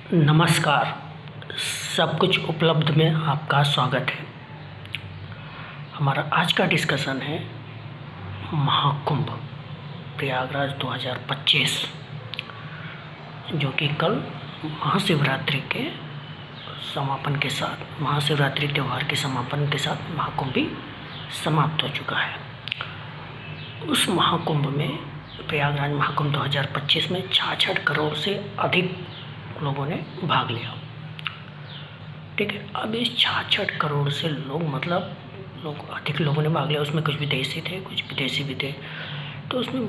नमस्कार। सब कुछ उपलब्ध में आपका स्वागत है। हमारा आज का डिस्कशन है महाकुंभ प्रयागराज 2025, जो कि कल महाशिवरात्रि के समापन के साथ, महाशिवरात्रि त्यौहार के समापन के साथ महाकुंभ भी समाप्त हो चुका है। उस महाकुंभ में, प्रयागराज महाकुंभ 2025 में 66 करोड़ से अधिक लोगों ने भाग लिया। ठीक है, अब इस 66 करोड़ से अधिक लोगों ने भाग लिया। उसमें कुछ विदेशी थे, कुछ विदेशी भी थे। तो उसमें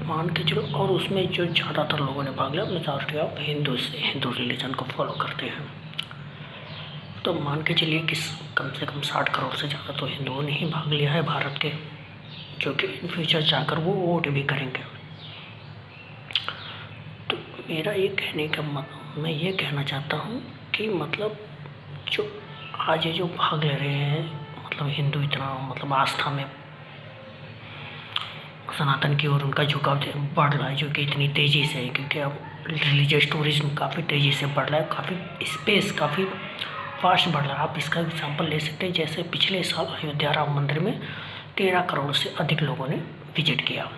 मान के चलो, और उसमें जो ज़्यादातर लोगों ने भाग लिया, मेजॉरिटी ऑफ हिंदू रिलीजन को फॉलो करते हैं। तो मान के चलिए कि कम से कम 60 करोड़ से ज़्यादा तो हिंदुओं ने ही भाग लिया है भारत के, जो कि इन फ्यूचर जाकर वो वोट भी करेंगे। तो मेरा ये कहने का मैं ये कहना चाहता हूँ कि जो आज ये जो भाग ले रहे हैं, हिंदू इतना आस्था में, सनातन की ओर उनका झुकाव बढ़ रहा है, जो कि इतनी तेज़ी से है, क्योंकि अब रिलीजियस टूरिज्म काफ़ी तेज़ी से बढ़ रहा है, काफ़ी फास्ट बढ़ रहा है। आप इसका एग्जांपल ले सकते हैं, जैसे पिछले साल अयोध्या राम मंदिर में 13 करोड़ से अधिक लोगों ने विजिट किया।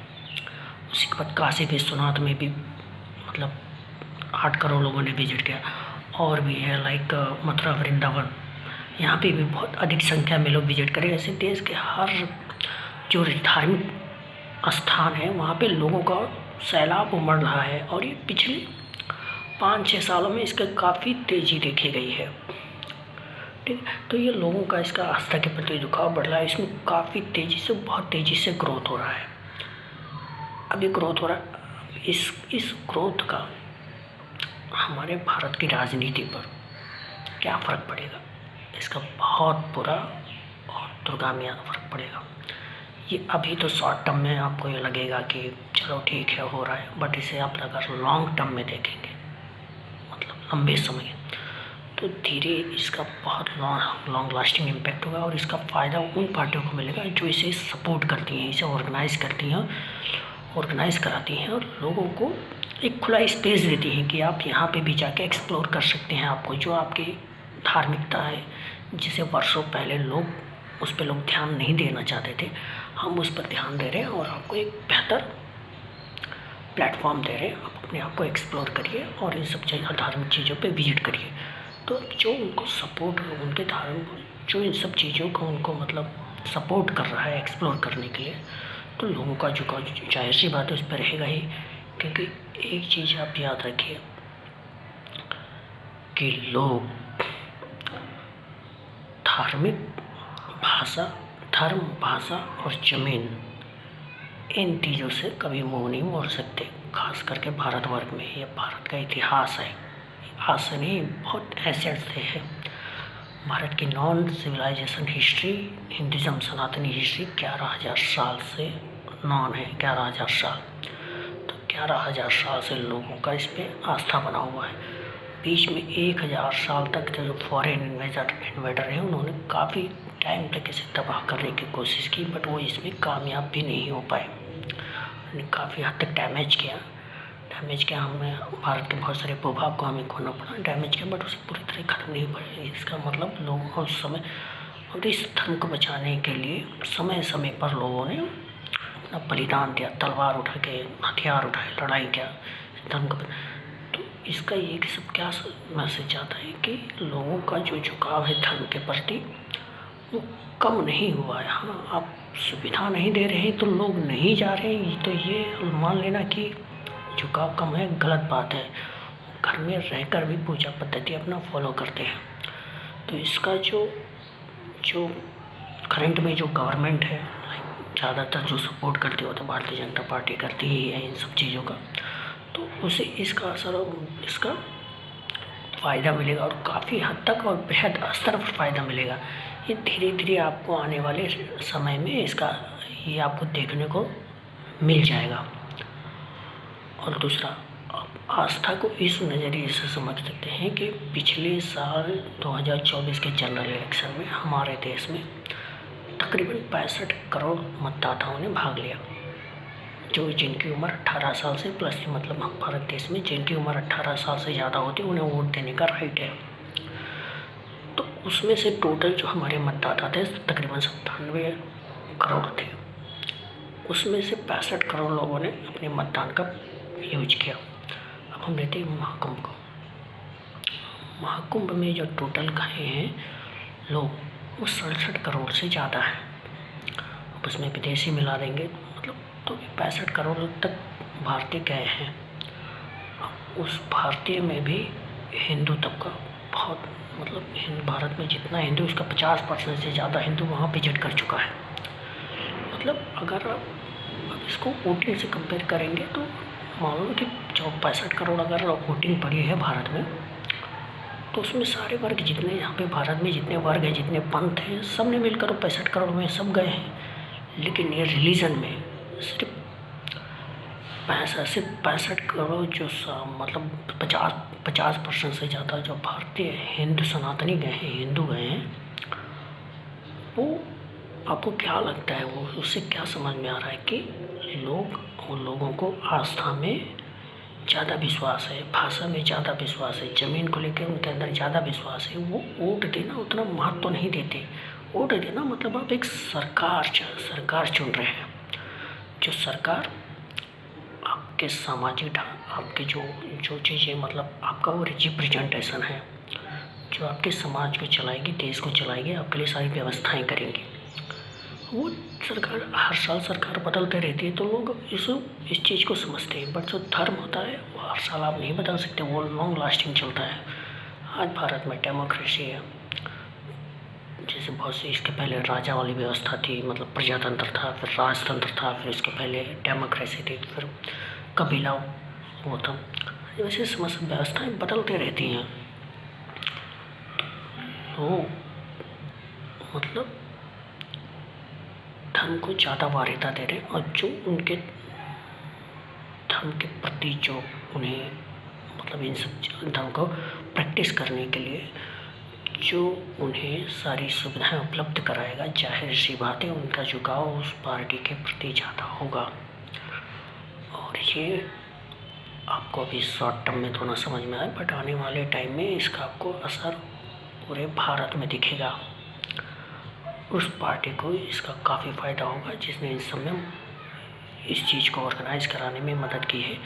उसी के बाद काशी विश्वनाथ में भी 8 करोड़ लोगों ने विजिट किया। और भी है मथुरा वृंदावन, यहाँ पे भी बहुत अधिक संख्या में लोग विजिट करें। ऐसे देश के हर जो धार्मिक स्थान है, वहाँ पे लोगों का सैलाब उमड़ रहा है। और ये पिछले 5-6 सालों में इसका काफ़ी तेज़ी देखी गई है। ठीक, तो ये लोगों का इसका आस्था के प्रति झुकाव बढ़ रहा है। इसमें काफ़ी बहुत तेज़ी से ग्रोथ हो रहा है। अब ये ग्रोथ हो रहा है, इस ग्रोथ का हमारे भारत की राजनीति पर क्या फ़र्क पड़ेगा? इसका बहुत बुरा और दूरगामी फर्क पड़ेगा। ये अभी तो शॉर्ट टर्म में आपको ये लगेगा कि चलो ठीक है, हो रहा है, बट इसे आप अगर लॉन्ग टर्म में देखेंगे, लंबे समय, तो धीरे इसका बहुत लॉन्ग लास्टिंग इम्पैक्ट होगा। और इसका फ़ायदा उन पार्टियों को मिलेगा जो इसे सपोर्ट करती हैं, इसे ऑर्गेनाइज़ कराती हैं और लोगों को एक खुला स्पेस देती हैं कि आप यहाँ पे भी जाके एक्सप्लोर कर सकते हैं। आपको जो आपकी धार्मिकता है, जिसे वर्षों पहले उस पर लोग ध्यान नहीं देना चाहते थे, हम उस पर ध्यान दे रहे हैं और आपको एक बेहतर प्लेटफॉर्म दे रहे हैं। आप अपने आप को एक्सप्लोर करिए और इन सब धार्मिक चीज़ों पे विजिट करिए। तो जो उनको सपोर्ट, उनके जो इन सब चीज़ों को उनको सपोर्ट कर रहा है एक्सप्लोर करने के लिए, तो लोगों का झुकाव जाहिर सी बात है उस पर रहेगा ही। क्योंकि एक चीज़ आप याद रखिए कि लोग धर्म, भाषा और ज़मीन, इन चीज़ों से कभी मुँह नहीं मोड़ सकते। खास करके भारतवर्ष में ये भारत का इतिहास है। आज से नहीं, बहुत ऐसे हैं। भारत की नॉन सिविलाइजेशन हिस्ट्री, हिंदुज़म सनातनी हिस्ट्री 11,000 साल से नॉन है। 11,000 साल, तो 11,000 साल से लोगों का इस पर आस्था बना हुआ है। बीच में 1,000 साल तक जो फॉरेन इन्वेडर हैं, उन्होंने काफ़ी टाइम तक इसे तबाह करने की कोशिश की, बट वो इसमें कामयाब भी नहीं हो पाए। उन्होंने काफ़ी हद तक डैमेज किया। हमें भारत के बहुत सारे भूभाग को हमें खोना पड़ा, डैमेज किया, बट उसे पूरी तरह खत्म नहीं पाया। इसका लोगों को उस समय, और इस धर्म को बचाने के लिए समय समय पर लोगों ने अपना बलिदान दिया, तलवार उठा के, हथियार उठाए, लड़ाई किया धर्म को। तो इसका ये कि सब क्या मैसेज आता है कि लोगों का जो झुकाव है धर्म के प्रति, वो कम नहीं हुआ है। हाँ, आप सुविधा नहीं दे रहे हैं तो लोग नहीं जा रहे हैं, तो ये मान लेना कि झुकाव कम है, गलत बात है। घर में रहकर भी पूजा पद्धति अपना फॉलो करते हैं। तो इसका जो करंट में जो गवर्नमेंट है, ज़्यादातर जो सपोर्ट करती हो तो भारतीय जनता पार्टी करती ही है इन सब चीज़ों का, तो उसे इसका असर, इसका फ़ायदा मिलेगा और काफ़ी हद तक और बेहद स्तर पर फ़ायदा मिलेगा। ये धीरे धीरे आपको आने वाले समय में ये आपको देखने को मिल जाएगा। और दूसरा, आप आस्था को इस नज़रिए से समझ सकते हैं कि पिछले साल 2024 के जनरल इलेक्शन में हमारे देश में तकरीबन 65 करोड़ मतदाताओं ने भाग लिया, जो जिनकी उम्र 18 साल से प्लस है, मतलब भारत देश में जिनकी उम्र 18 साल से ज़्यादा होती है उन्हें वोट देने का राइट है। तो उसमें से टोटल जो हमारे मतदाता थे तकरीबन 97 करोड़ थे, उसमें से 65 करोड़ लोगों ने अपने मतदान का यूज किया। अब हम लेते हैं महाकुंभ को। महाकुंभ में जो टोटल गए हैं लोग वो 67 करोड़ से ज़्यादा है। अब उसमें विदेशी मिला देंगे मतलब तो 65 करोड़ तक भारतीय गए हैं। उस भारतीय में भी हिंदू तबका बहुत, मतलब भारत में जितना हिंदू उसका 50% से ज़्यादा हिंदू वहाँ विजिट कर चुका है। मतलब अगर आप इसको वोटिंग से कंपेयर करेंगे तो मान लो कि जो 65 करोड़ अगर वोटिंग पड़ी है भारत में, तो उसमें सारे वर्ग जितने यहाँ पे भारत में जितने वर्ग हैं, जितने पंथ हैं, सब ने मिलकर 65 करोड़ में सब गए हैं। लेकिन ये रिलीजन में सिर्फ 65 करोड़ जो मतलब 50% से ज़्यादा जो भारतीय हिंदू सनातनी गए हैं, हिंदू गए हैं, वो आपको क्या लगता है, वो उससे क्या समझ में आ रहा है कि उन लोगों को आस्था में ज़्यादा विश्वास है, भाषा में ज़्यादा विश्वास है, ज़मीन को लेकर उनके अंदर ज़्यादा विश्वास है। वो वोट देना उतना महत्व तो नहीं देते। वोट देना मतलब आप एक सरकार चुन रहे हैं, जो सरकार आपके सामाजिक आपके जो चीज़ें मतलब आपका वो रिप्रेजेंटेशन है, जो आपके समाज को चलाएगी, देश को चलाएगी, आपके लिए सारी व्यवस्थाएं करेंगी। वो सरकार हर साल सरकार बदलते रहती है तो लोग इस चीज़ को समझते हैं। बट जो धर्म होता है वो हर साल आप नहीं बदल सकते, वो लॉन्ग लास्टिंग चलता है। आज भारत में डेमोक्रेसी है, जैसे बहुत सी इसके पहले राजा वाली व्यवस्था थी, मतलब प्रजातंत्र था, फिर राजतंत्र था, फिर इसके पहले डेमोक्रेसी थी, फिर कबीला वो था। वैसे समस्त व्यवस्थाएं बदलते रहती हैं। तो मतलब धर्म को ज़्यादा वरीयता दे रहे हैं, और जो उनके धर्म के प्रति जो उन्हें मतलब इन सब धर्म को प्रैक्टिस करने के लिए जो उन्हें सारी सुविधाएं उपलब्ध कराएगा, जाहिर सी बात है उनका झुकाव उस पार्टी के प्रति ज़्यादा होगा। और ये आपको अभी शॉर्ट टर्म में थोड़ा समझ में आए, बट आने वाले टाइम में इसका आपको असर पूरे भारत में दिखेगा। उस पार्टी को इसका काफ़ी फ़ायदा होगा जिसने इस समय इस चीज़ को ऑर्गेनाइज कराने में मदद की है।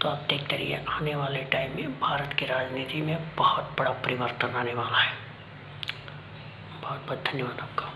तो आप देखते रहिए, आने वाले टाइम में भारत की राजनीति में बहुत बड़ा परिवर्तन आने वाला है। बहुत बहुत धन्यवाद आपका।